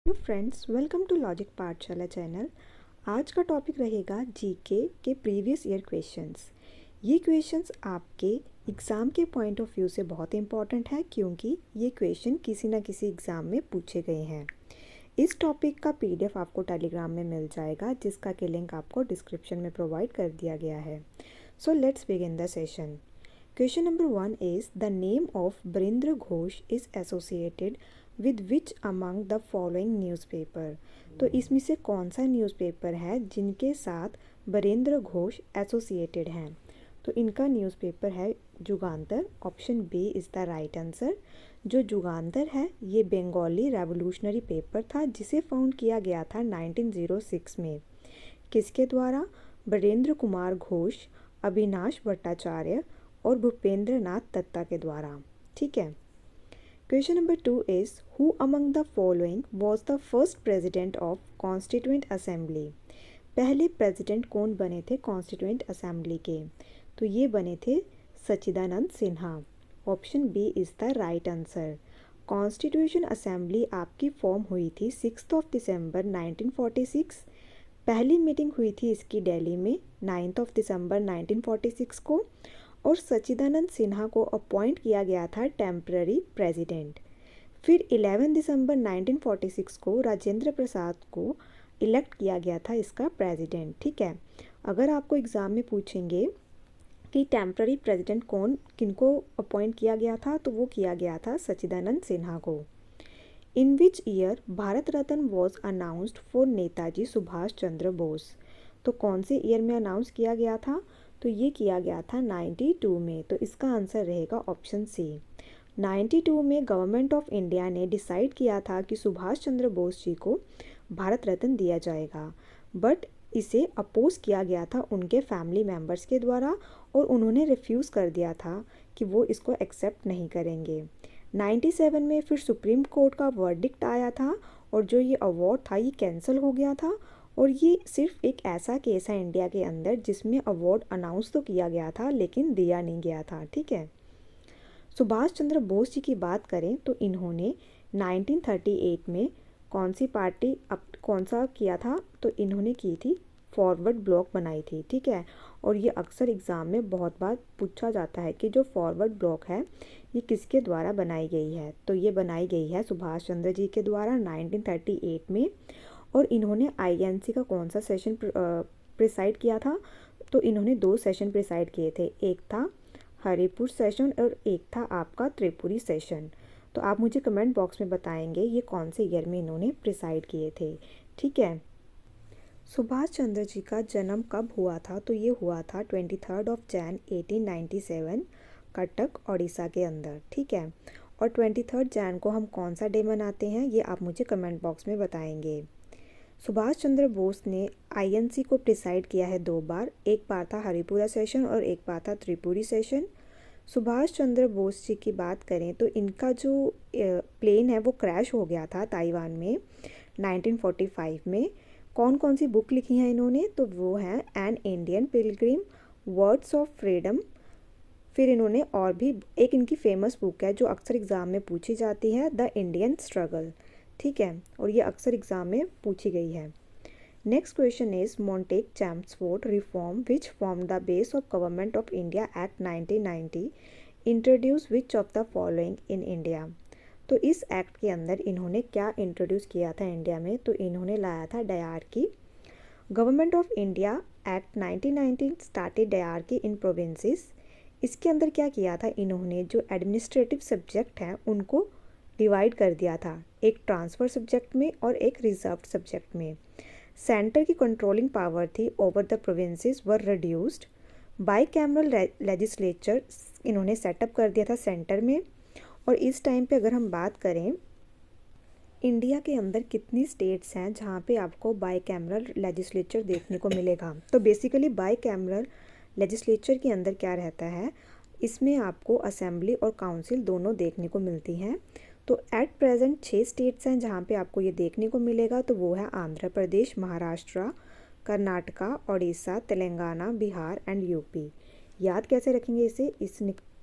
Hello friends, welcome to logic Pathshala channel. आज का topic रहेगा जीके के प्रीवियस ईयर क्वेश्चंस। ये क्वेश्चंस आपके एग्ज़ाम के पॉइंट ऑफ व्यू से बहुत इंपॉर्टेंट है क्योंकि ये क्वेश्चन किसी न किसी एग्ज़ाम में पूछे गए हैं। इस टॉपिक का पीडीएफ आपको टेलीग्राम में मिल जाएगा, जिसका कि लिंक आपको डिस्क्रिप्शन में प्रोवाइड कर दिया गया है। So let's begin the session. Question number 1 is the name of Barindra Ghosh is associated with which among the following newspaper? तो इसमें से कौन सा न्यूज़पेपर है जिनके साथ बरेंद्र घोष एसोसिएटेड हैं? तो इनका न्यूज़पेपर है Jugantar. Option B is the right answer. जो जुगांतर है ये बंगाली रेवोल्यूशनरी पेपर था जिसे फाउंड किया गया था 1906 में। किसके द्वारा? बरेंद्र कुमार घोष, अविनाश भट्टाचार्य और भूपेंद्र नाथ दत्ता के द्वारा। ठीक है। Question number 2 is who among the following was the first president of constituent assembly? पहले प्रेसिडेंट कौन बने थे कॉन्स्टिट्यूएंट असेंबली के? तो ये बने थे Sachchidanand Sinha. Option B is the right answer. Constitution assembly आपकी फॉर्म हुई थी 6 दिसंबर 1946। पहली मीटिंग हुई थी इसकी दिल्ली में 9 दिसंबर 1946 को, और सच्चिदानंद सिन्हा को अपॉइंट किया गया था टेम्पररी प्रेसिडेंट। फिर 11 दिसंबर 1946 को राजेंद्र प्रसाद को इलेक्ट किया गया था इसका प्रेसिडेंट। ठीक है। अगर आपको एग्ज़ाम में पूछेंगे कि टेम्पररी प्रेसिडेंट किनको अपॉइंट किया गया था, तो वो किया गया था सच्चिदानंद सिन्हा को। In which year Bharat Ratna was announced for Netaji Subhash Chandra Bose? तो कौन से ईयर में अनाउंस किया गया था? तो ये किया गया था 92 में। तो इसका आंसर रहेगा ऑप्शन सी। 92 में गवर्नमेंट ऑफ इंडिया ने डिसाइड किया था कि सुभाष चंद्र बोस जी को भारत रत्न दिया जाएगा, बट इसे अपोज किया गया था उनके फैमिली मेम्बर्स के द्वारा, और उन्होंने रिफ्यूज़ कर दिया था कि वो इसको एक्सेप्ट नहीं करेंगे। 97 में फिर सुप्रीम कोर्ट का वर्डिक्ट आया था और जो ये अवार्ड था ये कैंसिल हो गया था, और ये सिर्फ एक ऐसा केस है इंडिया के अंदर जिसमें अवार्ड अनाउंस तो किया गया था लेकिन दिया नहीं गया था। ठीक है। सुभाष चंद्र बोस जी की बात करें तो इन्होंने 1938 में कौन सा किया था? तो इन्होंने की थी फॉरवर्ड ब्लॉक बनाई थी। ठीक है। और ये अक्सर एग्ज़ाम में बहुत बार पूछा जाता है कि जो फॉरवर्ड ब्लॉक है ये किसके द्वारा बनाई गई है? तो ये बनाई गई है सुभाष चंद्र जी के द्वारा 1938 में। और इन्होंने आईएनसी का कौन सा सेशन प्रिसाइड किया था? तो इन्होंने 2 सेशन प्रिसाइड किए थे। एक था हरिपुर सेशन और एक था आपका त्रिपुरी सेशन। तो आप मुझे कमेंट बॉक्स में बताएंगे ये कौन से ईयर में इन्होंने प्रिसाइड किए थे। ठीक है। सुभाष चंद्र जी का जन्म कब हुआ था? तो ये हुआ था 23 जैन 1897 कटक ओडिशा के अंदर। ठीक है। और 23 जैन को हम कौन सा डे मनाते हैं ये आप मुझे कमेंट बॉक्स में बताएंगे। सुभाष चंद्र बोस ने आईएनसी को प्रिसाइड किया है 2 बार। एक बार था हरिपुरा सेशन और एक बार था त्रिपुरी सेशन। सुभाष चंद्र बोस जी की बात करें तो इनका जो प्लेन है वो क्रैश हो गया था ताइवान में 1945 में। कौन कौन सी बुक लिखी हैं इन्होंने? तो वो हैं an Indian Pilgrim, words of freedom. फिर इन्होंने और भी एक इनकी फेमस बुक है जो अक्सर एग्ज़ाम में पूछी जाती है, द इंडियन स्ट्रगल। ठीक है। और ये अक्सर एग्ज़ाम में पूछी गई है। Next question is Montagu Chelmsford reform which form the base of government of India act 1990 introduce which of the following in India? तो इस एक्ट के अंदर इन्होंने क्या इंट्रोड्यूस किया था इंडिया में? तो इन्होंने लाया था dyarchy. Government of India act 1990 started dyarchy in provinces. इसके अंदर क्या किया था इन्होंने? जो एडमिनिस्ट्रेटिव सब्जेक्ट हैं उनको डिवाइड कर दिया था, एक ट्रांसफ़र सब्जेक्ट में और एक रिजर्व्ड सब्जेक्ट में। सेंटर की कंट्रोलिंग पावर थी over the provinces were reduced. By cameral legislature इन्होंने सेटअप कर दिया था सेंटर में। और इस टाइम पे अगर हम बात करें इंडिया के अंदर कितनी स्टेट्स हैं जहाँ पे आपको बाई कैमरल लेजिस्लेचर देखने को मिलेगा? तो बेसिकली बाई कैमरल लेजिस्लेचर के अंदर क्या रहता है, इसमें आपको असेंबली और काउंसिल दोनों देखने को मिलती हैं। तो एट प्रेजेंट 6 स्टेट्स हैं जहाँ पे आपको ये देखने को मिलेगा। तो वो है आंध्र प्रदेश, महाराष्ट्र, कर्नाटका, ओडिशा, तेलंगाना, बिहार एंड यूपी। याद कैसे रखेंगे इसे?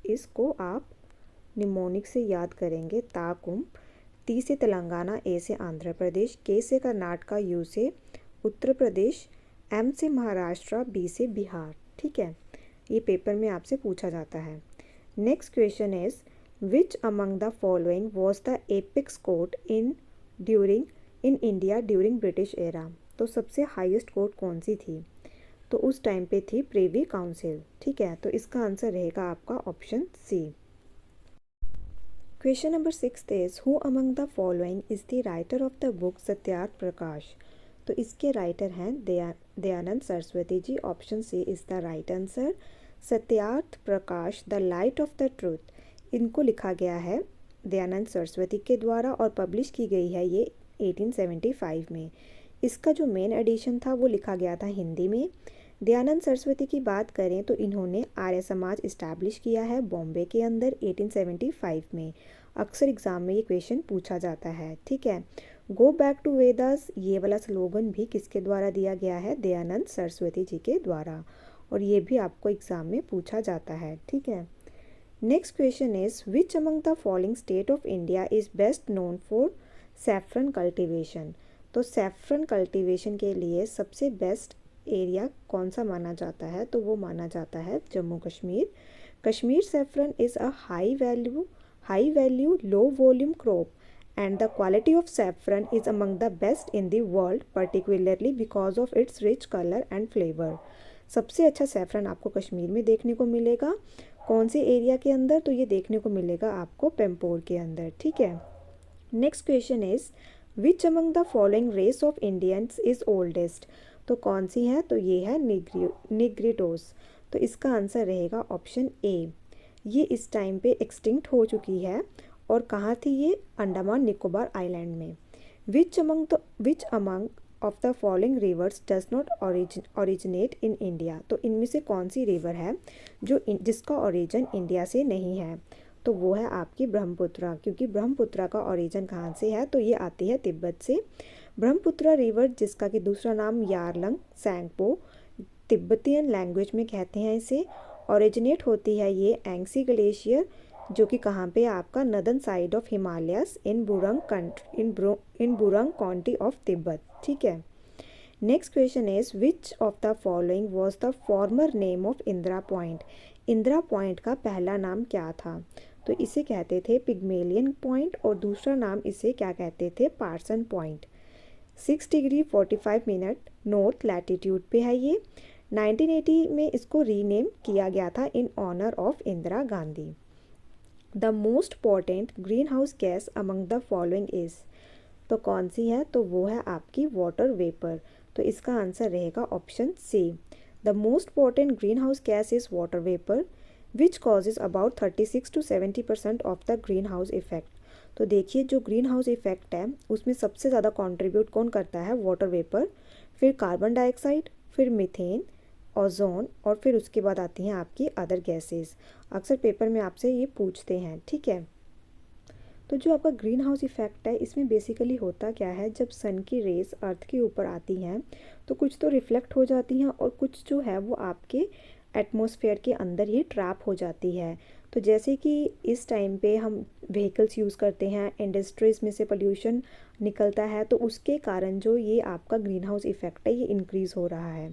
इसको आप निमोनिक से याद करेंगे, ताकुम T से तेलंगाना, A से आंध्र प्रदेश, K से कर्नाटका, U से उत्तर प्रदेश, M से महाराष्ट्र, B से बिहार। ठीक है, ये पेपर में आपसे पूछा जाता है। Next question is which among the following was the apex court in India during British era. तो सबसे हाईएस्ट कोर्ट कौन सी थी? तो उस टाइम पे थी प्रिवी काउंसिल। ठीक है, तो इसका आंसर रहेगा आपका option C. Question number 6 is who among the following is the writer of the book Satyarth Prakash. तो इसके राइटर हैं Dayanand Saraswati ji. Option C is the right answer. Satyarth Prakash the light of the truth, इनको लिखा गया है दयानंद सरस्वती के द्वारा और पब्लिश की गई है ये 1875 में। इसका जो मेन एडिशन था वो लिखा गया था हिंदी में। दयानंद सरस्वती की बात करें तो इन्होंने आर्य समाज इस्टेब्लिश किया है बॉम्बे के अंदर 1875 में। अक्सर एग्जाम में ये क्वेश्चन पूछा जाता है। ठीक है, गो बैक टू वेदास, ये वाला स्लोगन भी किसके द्वारा दिया गया है? दयानंद सरस्वती जी के द्वारा, और ये भी आपको एग्जाम में पूछा जाता है। ठीक है, next question is which among the following state of India is best known for saffron cultivation. तो सैफरन कल्टिवेशन के लिए सबसे बेस्ट एरिया कौन सा माना जाता है? तो वो माना जाता है Jammu Kashmir. Kashmir saffron is a high value low volume crop and the quality of saffron is among the best in the world, particularly because of its rich color and flavor। सबसे अच्छा सैफरन आपको कश्मीर में देखने को मिलेगा। कौन से एरिया के अंदर? तो ये देखने को मिलेगा आपको पेम्पोर के अंदर। ठीक है, next question is which among the following race of Indians is oldest. तो कौन सी है? तो ये है निग्रिटोस। तो इसका आंसर रहेगा ऑप्शन ए। ये इस टाइम पे एक्सटिंक्ट हो चुकी है और कहाँ थी ये? अंडमान निकोबार आइलैंड में। Which among of the following rivers does not originate in India. तो इनमें से कौन सी रिवर है जिसका ओरिजिन इंडिया से नहीं है? तो वो है आपकी ब्रह्मपुत्रा, क्योंकि ब्रह्मपुत्रा का ओरिजिन कहाँ से है? तो ये आती है तिब्बत से। ब्रह्मपुत्रा रिवर, जिसका कि दूसरा नाम यारलंग सैंगपो, तिब्बतियन लैंग्वेज में कहते हैं इसे, ओरिजिनेट होती है ये एंग्सी ग्लेशियर, जो कि कहाँ पे आपका northern side of Himalayas in Burang county of Tibet. ठीक है, next question is which of the following was the former name of Indira point. Indira point का पहला नाम क्या था? तो इसे कहते थे पिग्मेलियन पॉइंट और दूसरा नाम इसे क्या कहते थे? Parson point. 6 degree 45 minute north latitude पे है ये। 1980 में इसको रीनेम किया गया था in honour of Indira Gandhi. The most potent green house gas among the following is. तो कौन सी है? तो वो है आपकी वाटर वेपर। तो इसका आंसर रहेगा option C. The most potent green house gas is water vapour which causes about 36 to 70% of the green house effect. तो देखिए, जो ग्रीन हाउस इफेक्ट है उसमें सबसे ज़्यादा कंट्रीब्यूट कौन करता है? वाटर वेपर, फिर कार्बन डाइऑक्साइड, फिर मीथेन, ओजोन, और फिर उसके बाद आती हैं आपकी अदर गैसेस। अक्सर पेपर में आपसे ये पूछते हैं। ठीक है, तो जो आपका ग्रीन हाउस इफेक्ट है इसमें बेसिकली होता क्या है? जब सन की रेस अर्थ के ऊपर आती हैं तो कुछ तो रिफ्लेक्ट हो जाती हैं और कुछ जो है वो आपके एटमॉस्फेयर के अंदर ही ट्रैप हो जाती है। तो जैसे कि इस टाइम पे हम व्हीकल्स यूज़ करते हैं, इंडस्ट्रीज़ में से पोल्यूशन निकलता है, तो उसके कारण जो ये आपका ग्रीन हाउस इफेक्ट है ये इंक्रीज़ हो रहा है।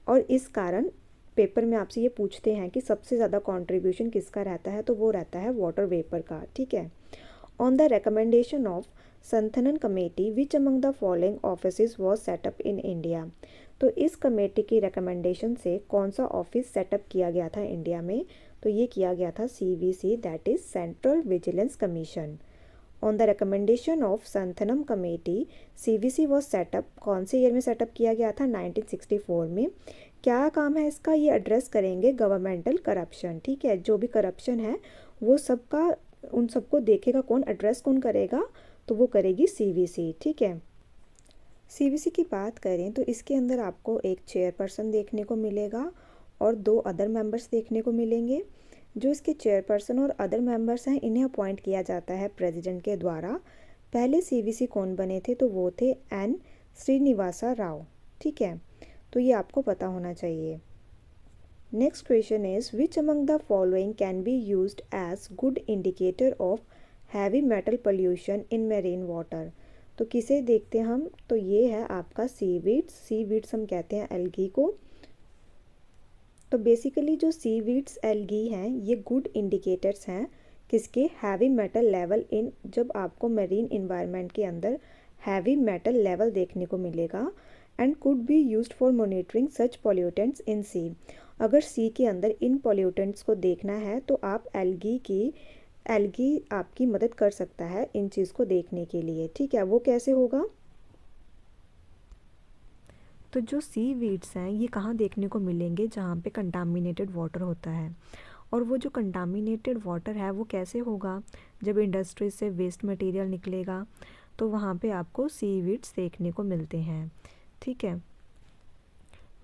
और इस कारण पेपर में आपसे ये पूछते हैं कि सबसे ज़्यादा कंट्रीब्यूशन किसका रहता है? तो वो रहता है वाटर वेपर का। ठीक है, on the recommendation of Santhanam committee which among the following office was set up in India. तो इस कमेटी की रिकमेंडेशन से कौन सा ऑफिस सेटअप किया गया था इंडिया में? तो ये किया गया था CVC, that is central vigilance commission. On the recommendation of Santhanam committee CVC was set up, कौन से ईयर में सेटअप किया गया था? 1964 में। क्या काम है इसका? ये एड्रेस करेंगे गवर्नमेंटल करप्शन। ठीक है, जो भी करप्शन है वो सबका उन सबको देखेगा कौन? एड्रेस कौन करेगा? तो वो करेगी CVC। ठीक है, CVC की बात करें तो इसके अंदर आपको एक चेयरपर्सन देखने को मिलेगा और 2 अदर मेंबर्स देखने को मिलेंगे। जो इसके चेयरपर्सन और अदर मेंबर्स हैं इन्हें अपॉइंट किया जाता है प्रेसिडेंट के द्वारा। पहले CVC कौन बने थे? तो वो थे N श्रीनिवासा राव। ठीक है, तो ये आपको पता होना चाहिए। Next question is which among the following can be used as good indicator of heavy metal pollution in marine water. तो किसे देखते हैं हम, तो ये है आपका सीवीड्स हम कहते हैं एल्गी को। तो बेसिकली जो सीवीड्स एल्गी हैं ये गुड इंडिकेटर्स हैं किसके, हैवी मेटल लेवल इन, जब आपको मरीन इन्वायरमेंट के अंदर हैवी मेटल लेवल देखने को मिलेगा, and could be used for monitoring such pollutants in sea. अगर सी के अंदर इन पॉल्यूटेंट्स को देखना है तो आप एल्गी आपकी मदद कर सकता है इन चीज़ को देखने के लिए। ठीक है, वो कैसे होगा, तो जो सी वीड्स हैं ये कहाँ देखने को मिलेंगे, जहाँ पे कंटामिनेटेड वाटर होता है। और वो जो कंटामिनेटेड वाटर है वो कैसे होगा, जब इंडस्ट्री से वेस्ट मटेरियल निकलेगा तो वहाँ पे आपको सी वीड्स देखने को मिलते हैं। ठीक है।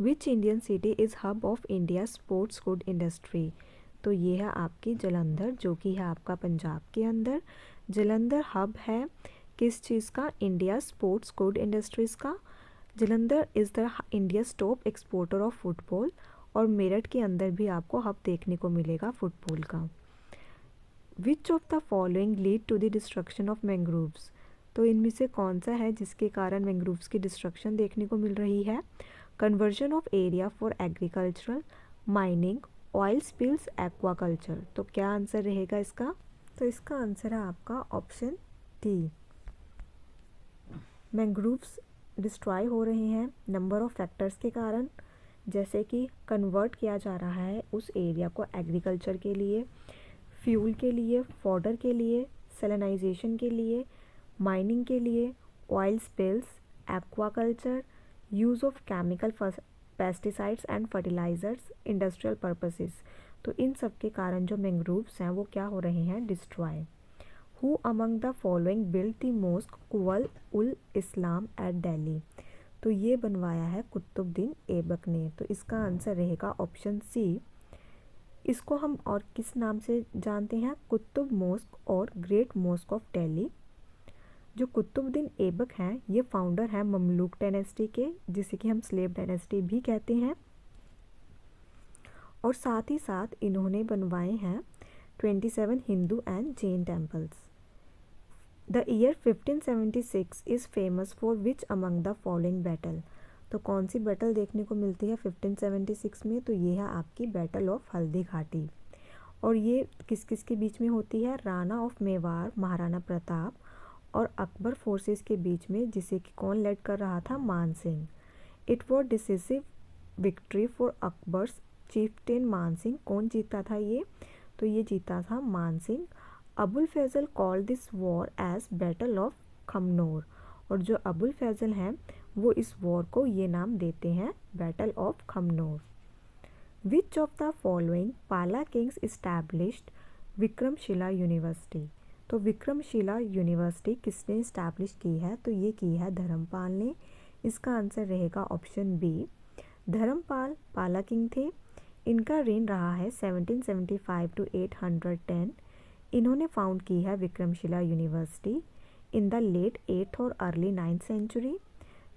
Which Indian city is hub of India sports good industry. तो ये है आपकी जलंधर, जो कि है आपका पंजाब के अंदर। जलंधर हब है किस चीज़ का, इंडिया स्पोर्ट्स गुड इंडस्ट्रीज़ का। Jalandhar is the India's top exporter of football. और मेरठ के अंदर भी आपको हब देखने को मिलेगा फुटबॉल का। Which of the following lead to the destruction of mangroves. तो इनमें से कौन सा है जिसके कारण मैंग्रोव्स की डिस्ट्रक्शन देखने को मिल रही है, conversion of area for agricultural, mining, oil spills, aquaculture. तो क्या आंसर रहेगा इसका, तो इसका आंसर है आपका ऑप्शन डी। मैंग्रोव्स डिस्ट्रॉय हो रहे हैं नंबर ऑफ फैक्टर्स के कारण, जैसे कि कन्वर्ट किया जा रहा है उस एरिया को एग्रीकल्चर के लिए, फ्यूल के लिए, फॉडर के लिए, सेलेनाइजेशन के लिए, माइनिंग के लिए, oil spills, aquaculture, use of chemical pesticides and fertilisers, industrial purposes. तो इन सब के कारण जो मैंग्रोव्स हैं वो क्या हो रहे हैं, destroy. Who among the following build the mosque Quwwat ul Islam at Delhi. तो ये बनवाया है कुतुबुद्दीन ऐबक ने। तो इसका आंसर रहेगा ऑप्शन सी। इसको हम और किस नाम से जानते हैं, कुतुब मॉस्क और ग्रेट मॉस्क ऑफ दिल्ली। जो कुतुबुद्दीन ऐबक हैं ये फाउंडर हैं ममलूक डायनेस्टी के, जिसे कि हम स्लेव डायनेस्टी भी कहते हैं। और साथ ही साथ इन्होंने बनवाए हैं 27 Hindu and Jain temples. The year 1576 is famous for which among the following battle. तो कौन सी बैटल देखने को मिलती है 1576 में, तो ये है आपकी बैटल ऑफ हल्दी घाटी। और ये किस किस के बीच में होती है, राणा ऑफ मेवाड़ महाराणा प्रताप और अकबर फोर्सेस के बीच में, जिसे कि कौन लेड कर रहा था, Man Singh. It was decisive victory for Akbar's chieftain Man Singh. कौन जीता था ये, तो ये जीता था Man Singh. Abul Fazal called this war as battle of Khamnor. और जो अबुल फैजल हैं वो इस वॉर को ये नाम देते हैं battle of Khamnor. Which of the following पाला किंग्स इस्टेब्लिश्ड विक्रमशिला यूनिवर्सिटी। तो विक्रमशिला यूनिवर्सिटी किसने इस्टेब्लिश की है, तो ये की है धर्मपाल ने। इसका आंसर रहेगा ऑप्शन बी। धर्मपाल पाला किंग थे। इनका रेन रहा है 1775 to 810। इन्होंने फाउंड की है Vikramshila university in the late 8th और अर्ली 9th सेंचुरी।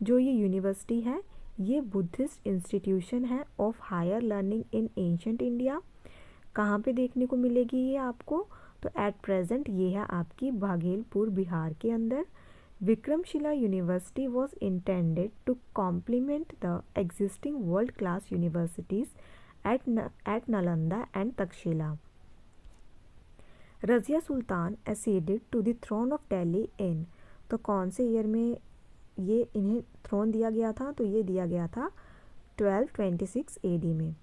जो ये यूनिवर्सिटी है ये बुद्धिस्ट इंस्टीट्यूशन है of higher learning in ancient India. कहाँ पे देखने को मिलेगी ये आपको, तो एट प्रेजेंट ये है आपकी भागलपुर बिहार के अंदर। Vikramshila university was intended to complement the existing world class universities at Nalanda and Takshashila. Razia Sultan acceded to the throne of Delhi in. तो कौन से ईयर में ये इन्हें थ्रोन दिया गया था, तो ये दिया गया था 1226 AD में।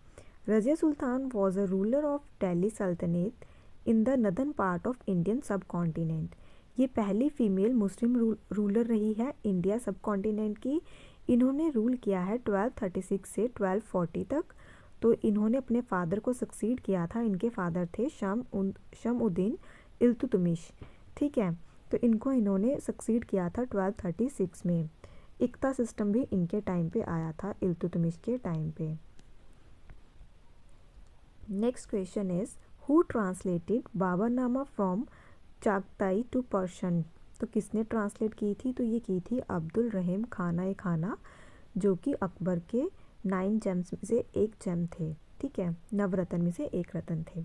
Razia Sultan was a ruler of Delhi Sultanate in the northern part of Indian subcontinent. ये पहली फीमेल मुस्लिम रूलर रही है इंडिया सब कॉन्टिनेंट की। इन्होंने रूल किया है 1236 से 1240 तक। तो इन्होंने अपने फादर को सक्सीड किया था, इनके फादर थे शमउद्दीन इल्तुतमिश। ठीक है, तो इनको इन्होंने सक्सीड किया था 1236 में। इक्ता सिस्टम भी इनके टाइम पे आया था, इल्तुतमिश के टाइम पे। Next question is who translated Baburnama from Chagatai to Persian. तो किसने ट्रांसलेट की थी, तो ये की थी अब्दुल रहीम खाना, जो कि अकबर के 9 जेम्स में से एक जेम थे। ठीक है, नवरत्न में से एक रत्न थे।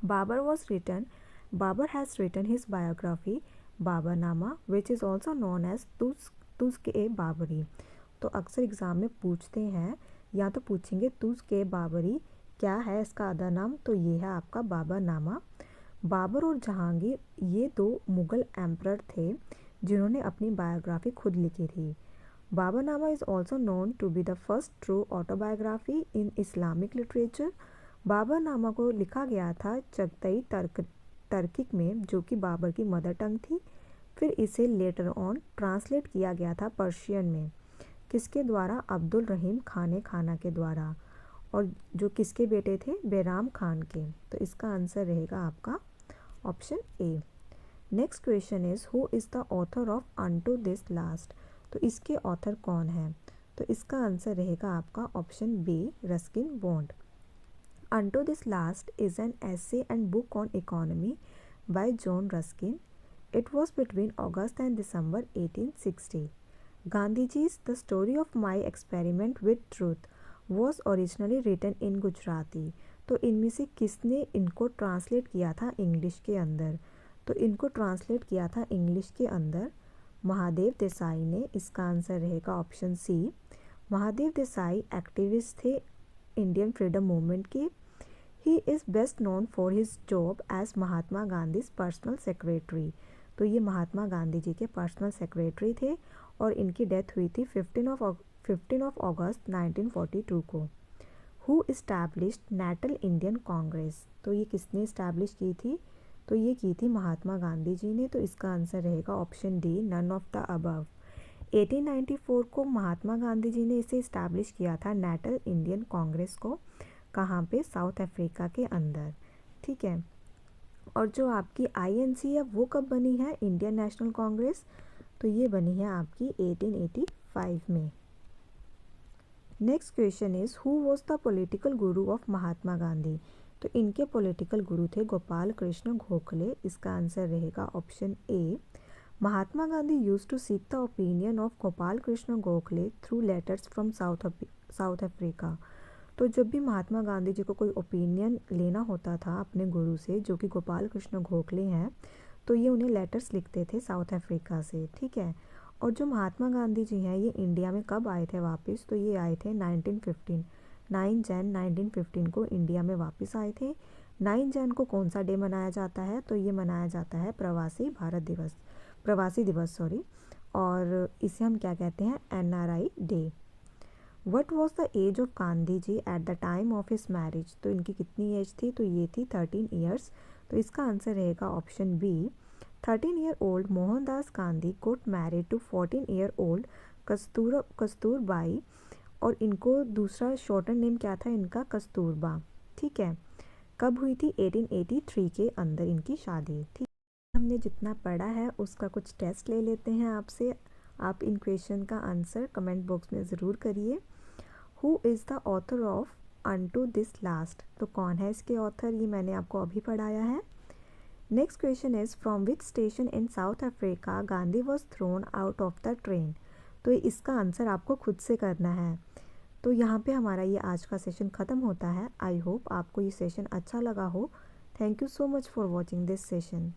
Babur was written Babur has written his biography Baburnama which is also known as Tuzk-e-Baburi. तो अक्सर एग्ज़ाम में पूछते हैं, या तो पूछेंगे तुज़्क-ए-बाबरी क्या है इसका अदर नाम, तो ये है आपका बाबरनामा। बाबर और जहांगीर ये दो मुग़ल एम्परर थे जिन्होंने अपनी बायोग्राफी खुद लिखी थी। Baburnama is also known to be the first true autobiography in Islamic literature. Baburnama को लिखा गया था चगतई तर्किक में, जो कि बाबर की मदर टंग थी। फिर इसे लेटर ऑन ट्रांसलेट किया गया था पर्शियन में, किसके द्वारा, अब्दुल रहीम खाना के द्वारा, और जो किसके बेटे थे, बैराम खान के। तो इसका आंसर रहेगा आपका option A. Next question is who is the author of unto this last. तो इसके ऑथर कौन है, तो इसका आंसर रहेगा आपका option B, Ruskin Bond. Unto this last is an essay and book on economy by John Ruskin. It was between August and December 1860. Gandhiji's The Story of My Experiment with Truth was originally written in Gujarati. तो इनमें से किसने इनको translate किया था English के अंदर, तो इनको ट्रांसलेट किया था इंग्लिश के अंदर महादेव देसाई ने। इसका आंसर रहेगा option C. Mahadev Desai activist थे इंडियन फ्रीडम मूवमेंट के। He is best known for his job as Mahatma Gandhi's personal secretary. तो ये महात्मा गांधी जी के पर्सनल सेक्रेटरी थे और इनकी डेथ हुई थी 15 अगस्त 1942 को। Who established national Indian Congress. तो ये किसने इस्टेब्लिश की थी, तो ये की थी महात्मा गांधी जी ने। तो इसका आंसर रहेगा option D, none of the above. 1894 को महात्मा गांधी जी ने इसे इस्टेब्लिश किया था नेशनल इंडियन कांग्रेस को। कहाँ पे, साउथ अफ्रीका के अंदर, ठीक है। और जो आपकी INC है वो कब बनी है, इंडियन नेशनल कांग्रेस, तो ये बनी है आपकी 1885 में। Next question is who was the political Guru of Mahatma Gandhi. तो इनके पॉलिटिकल गुरु थे गोपाल कृष्ण गोखले। इसका आंसर रहेगा option A. Mahatma Gandhi used to seek the opinion of Gopal Krishna Gokhale through letters from South Africa. तो जब भी महात्मा गांधी जी को कोई ओपिनियन लेना होता था अपने गुरु से, जो कि गोपाल कृष्ण गोखले हैं, तो ये उन्हें लेटर्स लिखते थे साउथ अफ्रीका से, ठीक है। और जो महात्मा गांधी जी हैं ये इंडिया में कब आए थे वापस, तो ये आए थे 1915, 9 जन 1915 को इंडिया में वापस आए थे। 9 जन को कौन सा डे मनाया जाता है, तो ये मनाया जाता है प्रवासी दिवस सॉरी, और इसे हम क्या कहते हैं, NRI day. What was the age of Gandhi ji at the time of his marriage. तो इनकी कितनी एज थी, तो ये थी 13 ईयर्स। तो इसका आंसर रहेगा option B. 13 year old Mohandas Gandhi got married to 14 year old Kasturbai, और इनको दूसरा शॉर्टर नेम क्या था इनका, कस्तूरबा, ठीक है। कब हुई थी, 1883 के अंदर इनकी शादी, ठीक। हमने जितना पढ़ा है उसका कुछ टेस्ट ले लेते हैं आपसे। आप इन क्वेश्चन का आंसर कमेंट बॉक्स में ज़रूर करिए। Who is the author of unto this last. तो कौन है इसके ऑथर, ये मैंने आपको अभी पढ़ाया है। Next question is from which station in south Africa Gandhi was thrown out of the train. तो इसका आंसर आपको खुद से करना है। तो यहाँ पे हमारा ये आज का सेशन ख़त्म होता है। आई होप आपको ये सेशन अच्छा लगा हो। Thank you so much for watching this session.